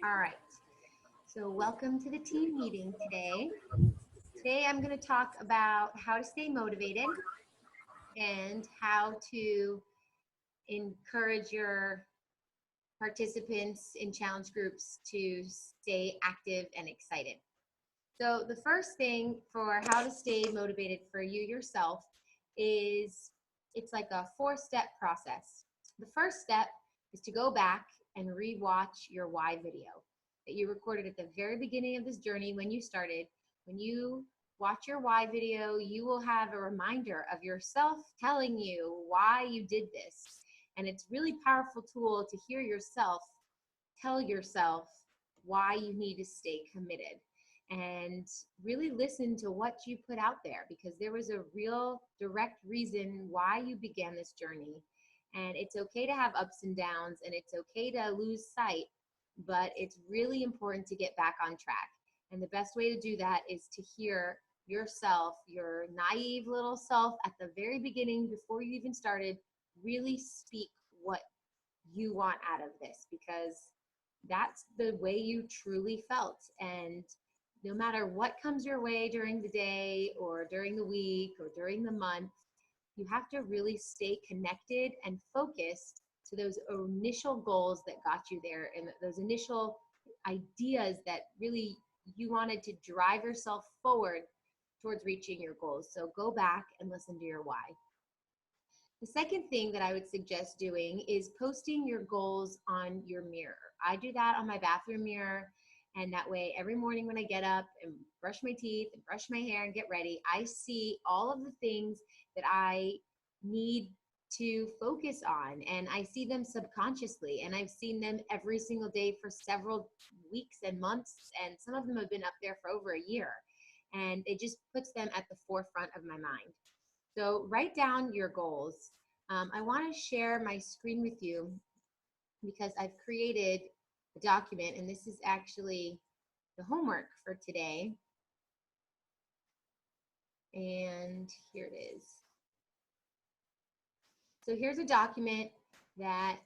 All right. So welcome to the team meeting today. Today I'm going to talk about how to stay motivated and how to encourage your participants in challenge groups to stay active and excited. So the first thing for how to stay motivated for you yourself is it's like a 4-step process. The first step is to go back and rewatch your why video that you recorded at the very beginning of this journey when you started. When you watch your why video, you will have a reminder of yourself telling you why you did this. And it's really powerful tool to hear yourself tell yourself why you need to stay committed and really listen to what you put out there, because there was a real direct reason why you began this journey. And it's okay to have ups and downs, and it's okay to lose sight, but it's really important to get back on track. And the best way to do that is to hear yourself, your naive little self at the very beginning, before you even started, really speak what you want out of this, because that's the way you truly felt. And no matter what comes your way during the day or during the week or during the month, you have to really stay connected and focused to those initial goals that got you there, and those initial ideas that really you wanted to drive yourself forward towards reaching your goals. So go back and listen to your why. The second thing that I would suggest doing is posting your goals on your mirror. I do that on my bathroom mirror, and that way every morning when I get up and brush my teeth and brush my hair and get ready, I see all of the things that I need to focus on, and I see them subconsciously, and I've seen them every single day for several weeks and months, and some of them have been up there for over a year, and it just puts them at the forefront of my mind. So write down your goals. I want to share my screen with you because I've created a document, and this is actually the homework for today. And here it is. So here's a document that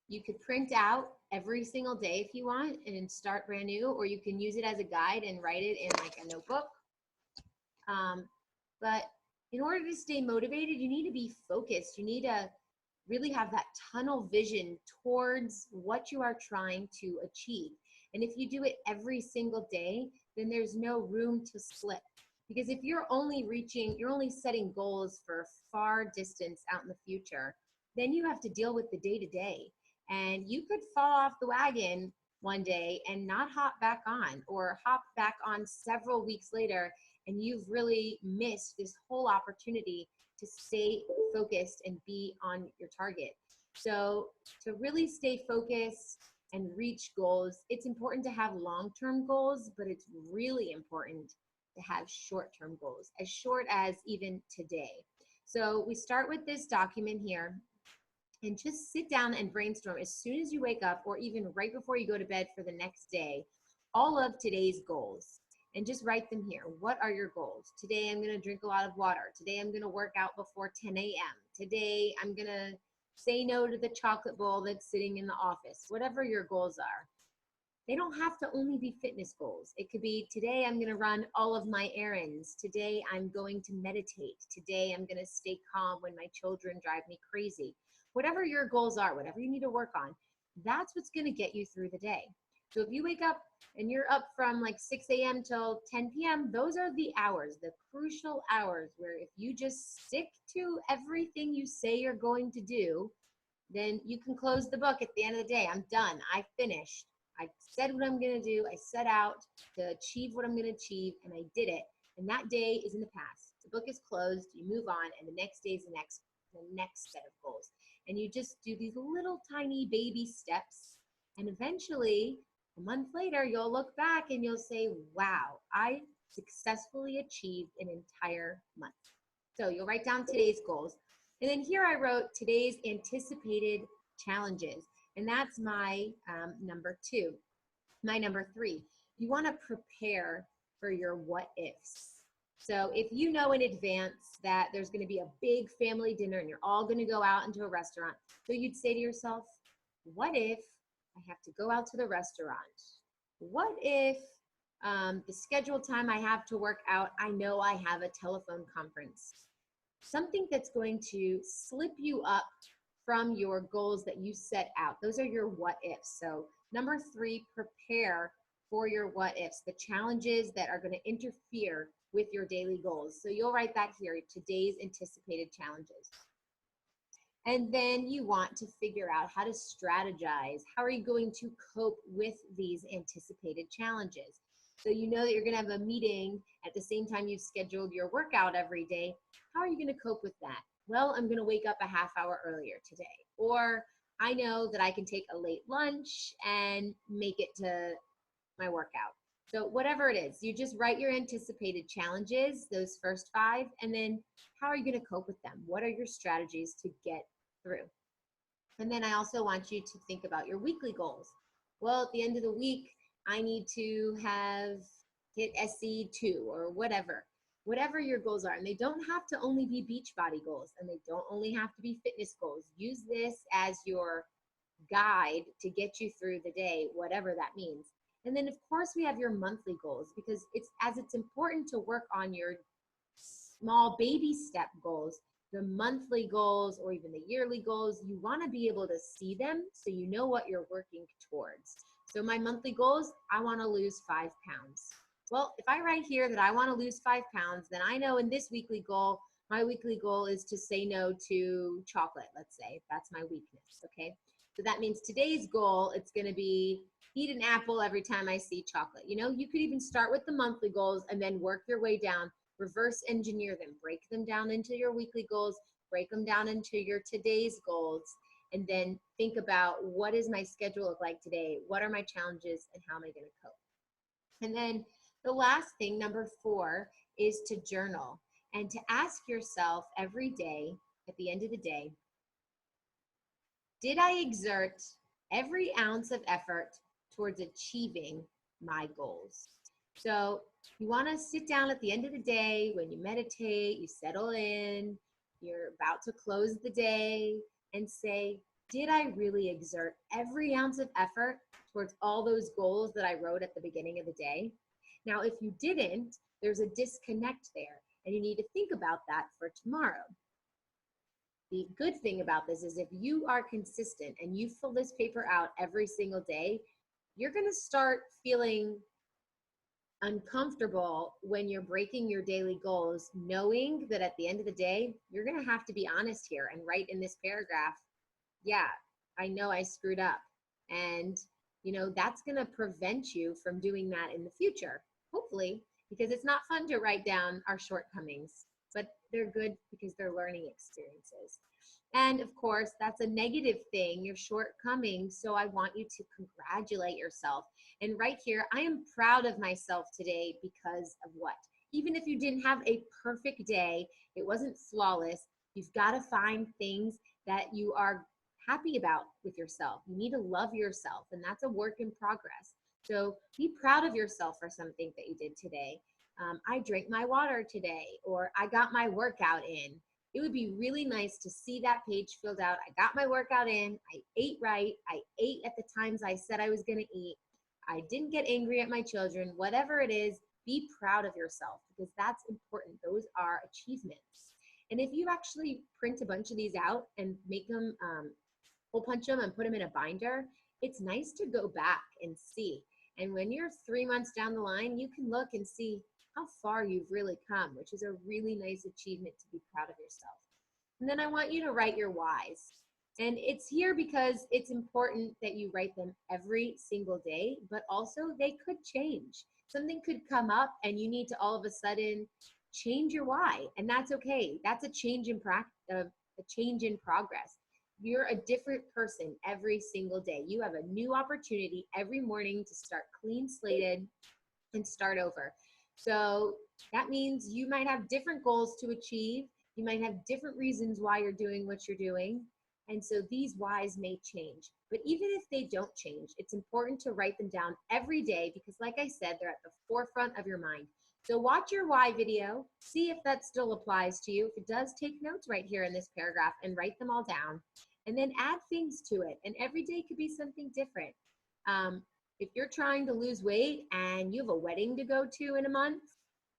you could print out every single day if you want and start brand new, or you can use it as a guide and write it in like a notebook. But in order to stay motivated, you need to be focused. You need to really have that tunnel vision towards what you are trying to achieve. And if you do it every single day, then there's no room to slip. Because if you're only setting goals for far distance out in the future, then you have to deal with the day-to-day. And you could fall off the wagon one day and not hop back on, or hop back on several weeks later, and you've really missed this whole opportunity to stay focused and be on your target. So to really stay focused and reach goals, it's important to have long-term goals, but it's really important to have short-term goals, as short as even today. So we start with this document here, and just sit down and brainstorm as soon as you wake up, or even right before you go to bed for the next day, all of today's goals. And just write them here. What are your goals? Today I'm going to drink a lot of water. Today I'm going to work out before 10 a.m. Today I'm going to say no to the chocolate bowl that's sitting in the office. Whatever your goals are. They don't have to only be fitness goals. It could be, today I'm going to run all of my errands. Today I'm going to meditate. Today I'm going to stay calm when my children drive me crazy. Whatever your goals are, whatever you need to work on, that's what's going to get you through the day. So if you wake up and you're up from like 6 a.m. till 10 p.m., those are the hours, the crucial hours, where if you just stick to everything you say you're going to do, then you can close the book at the end of the day. I'm done. I finished. I said what I'm going to do. I set out to achieve what I'm going to achieve, and I did it. And that day is in the past. The book is closed. You move on, and the next day is the next set of goals. And you just do these little tiny baby steps, and eventually, a month later, you'll look back and you'll say, wow, I successfully achieved an entire month. So you'll write down today's goals. And then here I wrote today's anticipated challenges. And that's my number 2. My number 3, you want to prepare for your what ifs. So if you know in advance that there's going to be a big family dinner and you're all going to go out into a restaurant, so you'd say to yourself, what if I have to go out to the restaurant? What if the scheduled time I have to work out, I know I have a telephone conference? Something that's going to slip you up from your goals that you set out. Those are your what ifs. So number 3, prepare for your what ifs, the challenges that are going to interfere with your daily goals. So you'll write that here, today's anticipated challenges. And then you want to figure out how to strategize. How are you going to cope with these anticipated challenges? So you know that you're going to have a meeting at the same time you've scheduled your workout every day. How are you going to cope with that? Well, I'm going to wake up a half hour earlier today. Or I know that I can take a late lunch and make it to my workout. So whatever it is, you just write your anticipated challenges, those first 5, and then how are you going to cope with them? What are your strategies to get through? And then I also want you to think about your weekly goals. Well, at the end of the week, I need to have hit SE2 or whatever your goals are. And they don't have to only be Beachbody goals, and they don't only have to be fitness goals. Use this as your guide to get you through the day, whatever that means. And then of course we have your monthly goals, because it's important to work on your small baby step goals, the monthly goals, or even the yearly goals. You want to be able to see them so you know what you're working towards. So my monthly goals, I want to lose 5 pounds. Well, if I write here that I want to lose 5 pounds, then I know in this weekly goal, my weekly goal is to say no to chocolate, let's say. That's my weakness, okay? So that means today's goal, it's going to be eat an apple every time I see chocolate. You know, you could even start with the monthly goals and then work your way down, reverse engineer them, break them down into your weekly goals, break them down into your today's goals, and then think about what does my schedule look like today? What are my challenges and how am I going to cope? And then the last thing, number 4, is to journal and to ask yourself every day, at the end of the day, did I exert every ounce of effort towards achieving my goals? So you want to sit down at the end of the day when you meditate, you settle in, you're about to close the day, and say, did I really exert every ounce of effort towards all those goals that I wrote at the beginning of the day? Now, if you didn't, there's a disconnect there, and you need to think about that for tomorrow. The good thing about this is if you are consistent and you fill this paper out every single day, you're going to start feeling uncomfortable when you're breaking your daily goals, knowing that at the end of the day, you're going to have to be honest here and write in this paragraph, yeah, I know I screwed up. And, you know, that's going to prevent you from doing that in the future, hopefully, because it's not fun to write down our shortcomings, but they're good because they're learning experiences. And of course, that's a negative thing, your shortcomings. So I want you to congratulate yourself. And right here, I am proud of myself today because of what? Even if you didn't have a perfect day, it wasn't flawless, you've got to find things that you are happy about with yourself. You need to love yourself, and that's a work in progress. So be proud of yourself for something that you did today. I drank my water today, or I got my workout in. It would be really nice to see that page filled out. I got my workout in, I ate right, I ate at the times I said I was gonna eat, I didn't get angry at my children, whatever it is, be proud of yourself because that's important. Those are achievements. And if you actually print a bunch of these out and make them, hole punch them and put them in a binder, it's nice to go back and see. And when you're 3 months down the line, you can look and see how far you've really come, which is a really nice achievement to be proud of yourself. And then I want you to write your whys. And it's here because it's important that you write them every single day, but also they could change. Something could come up and you need to all of a sudden change your why, and that's okay. That's a change in a change in progress. You're a different person every single day. You have a new opportunity every morning to start clean slated and start over. So that means you might have different goals to achieve. You might have different reasons why you're doing what you're doing. And so these whys may change. But even if they don't change, it's important to write them down every day because, like I said, they're at the forefront of your mind. So watch your why video, see if that still applies to you. If it does, take notes right here in this paragraph and write them all down. And then add things to it. And every day could be something different. If you're trying to lose weight and you have a wedding to go to in a month,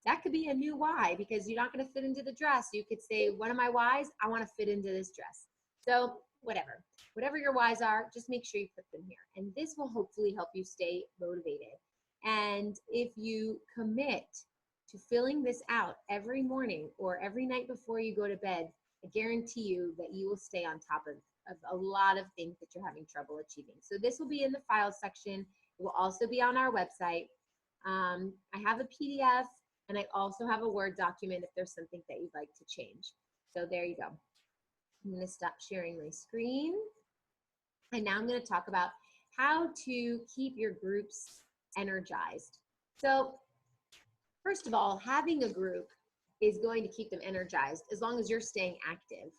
that could be a new why, because you're not going to fit into the dress. You could say, one of my whys, I want to fit into this dress. So whatever your whys are, just make sure you put them here. And this will hopefully help you stay motivated. And if you commit to filling this out every morning or every night before you go to bed, I guarantee you that you will stay on top of a lot of things that you're having trouble achieving. So this will be in the files section. It will also be on our website. I have a PDF, and I also have a Word document if there's something that you'd like to change. So there you go. I'm going to stop sharing my screen. And now I'm going to talk about how to keep your groups energized. So first of all, having a group is going to keep them energized as long as you're staying active.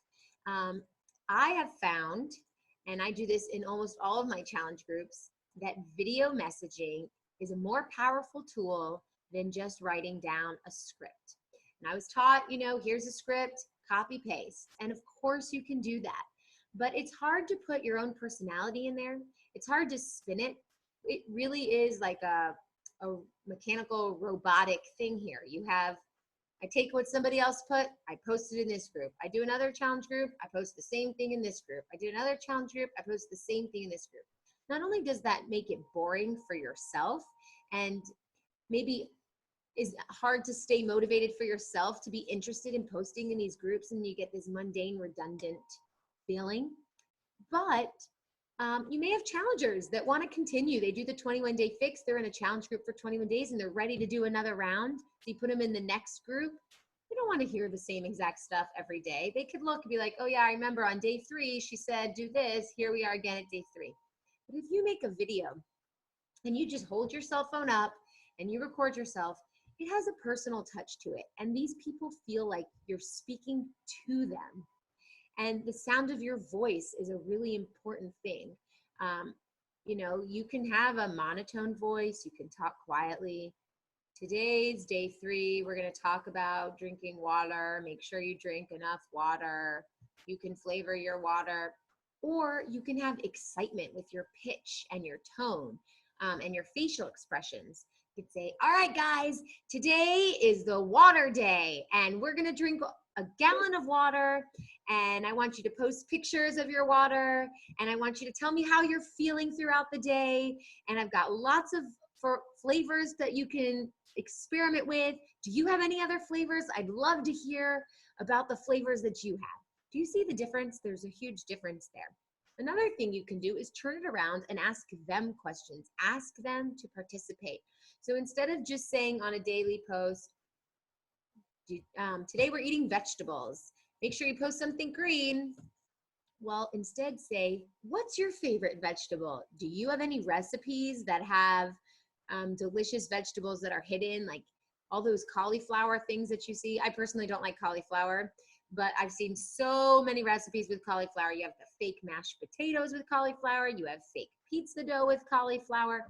I have found, and I do this in almost all of my challenge groups, that video messaging is a more powerful tool than just writing down a script. And I was taught, here's a script, copy paste. And of course you can do that, but it's hard to put your own personality in there. It's hard to spin it. It really is like a mechanical robotic thing here. I take what somebody else put, I post it in this group. I do another challenge group, I post the same thing in this group. I do another challenge group, I post the same thing in this group. Not only does that make it boring for yourself, and maybe is hard to stay motivated for yourself to be interested in posting in these groups, and you get this mundane, redundant feeling, but you may have challengers that want to continue. They do the 21-day fix. They're in a challenge group for 21 days and they're ready to do another round. So you put them in the next group. They don't want to hear the same exact stuff every day. They could look and be like, oh yeah, I remember on day 3, she said, do this. Here we are again at day 3. But if you make a video and you just hold your cell phone up and you record yourself, it has a personal touch to it. And these people feel like you're speaking to them. And the sound of your voice is a really important thing. You can have a monotone voice, you can talk quietly. Today's day 3, we're going to talk about drinking water. Make sure you drink enough water. You can flavor your water, or you can have excitement with your pitch and your tone and your facial expressions. You could say, all right, guys, today is the water day, and we're going to drink a gallon of water, and I want you to post pictures of your water, and I want you to tell me how you're feeling throughout the day, and I've got lots of flavors that you can experiment with. Do you have any other flavors? I'd love to hear about the flavors that you have. Do you see the difference? There's a huge difference there. Another thing you can do is turn it around and ask them questions. Ask them to participate. So instead of just saying on a daily post, today we're eating vegetables, make sure you post something green. Well, instead say, what's your favorite vegetable? Do you have any recipes that have delicious vegetables that are hidden, like all those cauliflower things that you see? I personally don't like cauliflower, but I've seen so many recipes with cauliflower. You have the fake mashed potatoes with cauliflower. You have fake pizza dough with cauliflower.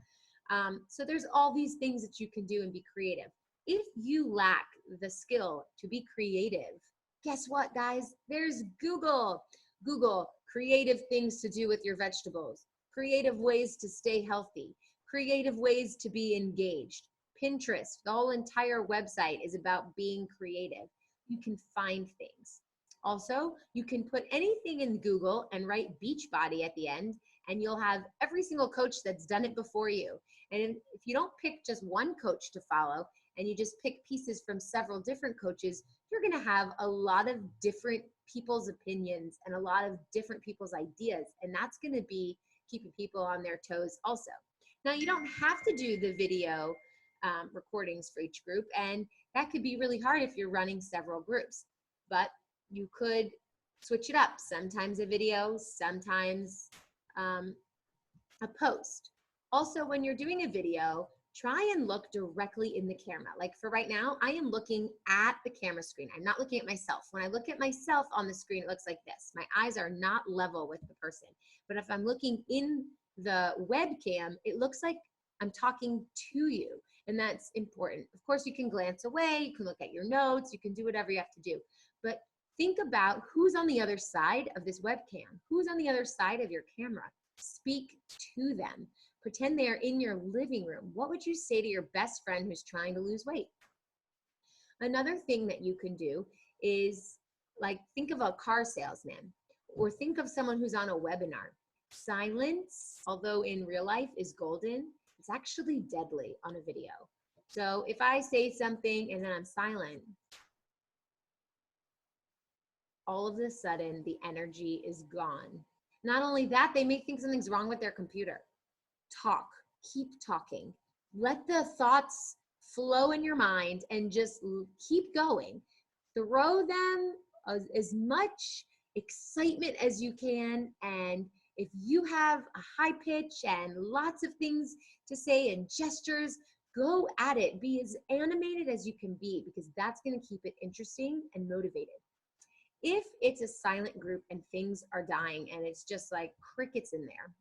So there's all these things that you can do and be creative. If you lack the skill to be creative, guess what, guys? There's Google. Google creative things to do with your vegetables, creative ways to stay healthy, creative ways to be engaged. Pinterest, the whole entire website is about being creative. You can find things. Also, you can put anything in Google and write Beachbody at the end, and you'll have every single coach that's done it before you. And if you don't pick just one coach to follow, and you just pick pieces from several different coaches, you're going to have a lot of different people's opinions and a lot of different people's ideas. And that's going to be keeping people on their toes also. Now, you don't have to do the video recordings for each group, and that could be really hard if you're running several groups, but you could switch it up. Sometimes a video, sometimes a post. Also, when you're doing a video, try and look directly in the camera. Like for right now, I am looking at the camera screen. I'm not looking at myself. When I look at myself on the screen, it looks like this. My eyes are not level with the person. But if I'm looking in the webcam, it looks like I'm talking to you. And that's important. Of course, you can glance away, you can look at your notes, you can do whatever you have to do. But think about who's on the other side of this webcam. Who's on the other side of your camera? Speak to them. Pretend they're in your living room. What would you say to your best friend who's trying to lose weight? Another thing that you can do is, like, think of a car salesman, or think of someone who's on a webinar. Silence, although in real life is golden, it's actually deadly on a video. So if I say something and then I'm silent, all of a sudden the energy is gone. Not only that, they may think something's wrong with their computer. Talk, keep talking. Let the thoughts flow in your mind and just keep going. Throw them as much excitement as you can, and if you have a high pitch and lots of things to say and gestures, go at it. Be as animated as you can be, because that's going to keep it interesting and motivated. If it's a silent group and things are dying and it's just like crickets in there,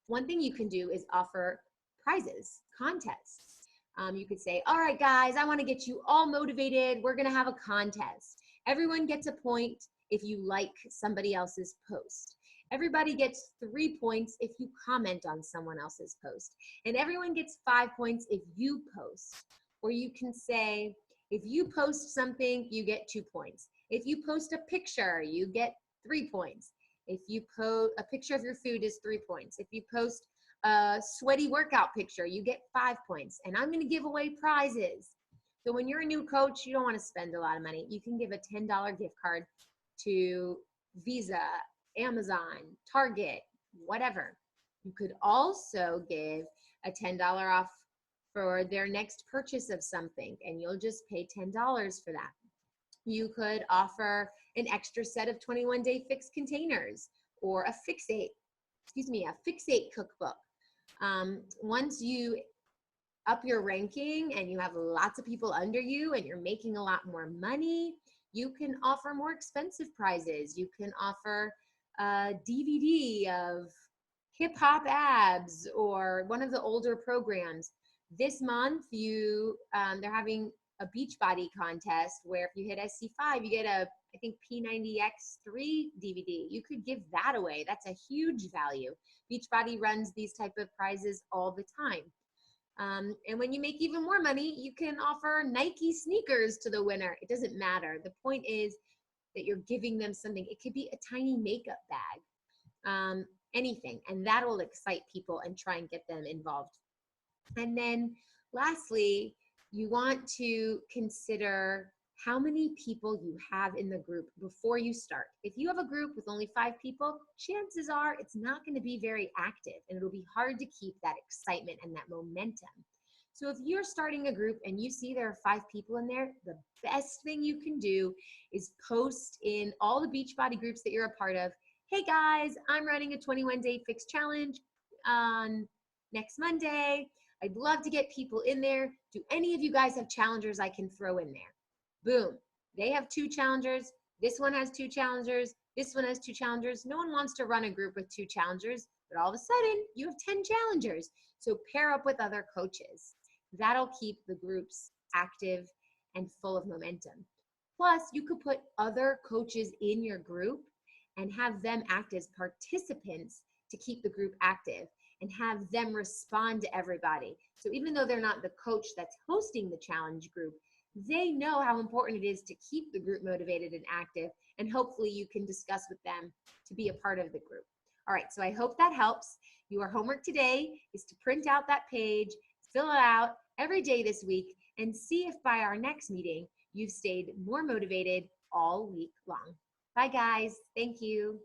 one thing you can do is offer prizes, contests. You could say, all right, guys, I want to get you all motivated. We're going to have a contest. Everyone gets a point if you like somebody else's post. Everybody gets 3 points if you comment on someone else's post. And everyone gets 5 points if you post. Or you can say, if you post something, you get 2 points. If you post a picture, you get 3 points. If you post a picture of your food is 3 points. If you post a sweaty workout picture, you get 5 points. And I'm going to give away prizes. So when you're a new coach, you don't want to spend a lot of money. You can give a $10 gift card to Visa, Amazon, Target, whatever. You could also give a $10 off for their next purchase of something, and you'll just pay $10 for that. You could offer an extra set of 21-day fix containers, or a Fixate cookbook. Once you up your ranking and you have lots of people under you and you're making a lot more money, you can offer more expensive prizes. You can offer a DVD of Hip Hop Abs or one of the older programs. This month, they're having a Beachbody contest where if you hit SC5, you get a, I think, P90X3 DVD. You could give that away. That's a huge value. Beachbody runs these type of prizes all the time. And when you make even more money, you can offer Nike sneakers to the winner. It doesn't matter. The point is that you're giving them something. It could be a tiny makeup bag, anything, and that will excite people and try and get them involved. And then lastly, you want to consider how many people you have in the group before you start. If you have a group with only 5 people, chances are it's not going to be very active, and it'll be hard to keep that excitement and that momentum. So if you're starting a group and you see there are 5 people in there, the best thing you can do is post in all the Beachbody groups that you're a part of, hey guys, I'm running a 21-day fix challenge on next Monday. I'd love to get people in there. Do any of you guys have challengers I can throw in there? Boom. They have 2 challengers. This one has 2 challengers. This one has 2 challengers. No one wants to run a group with 2 challengers, but all of a sudden you have 10 challengers. So pair up with other coaches. That'll keep the groups active and full of momentum. Plus, you could put other coaches in your group and have them act as participants to keep the group active and have them respond to everybody. So even though they're not the coach that's hosting the challenge group, they know how important it is to keep the group motivated and active, and hopefully you can discuss with them to be a part of the group. All right, so I hope that helps. Your homework today is to print out that page, fill it out every day this week, and see if by our next meeting, you've stayed more motivated all week long. Bye guys, thank you.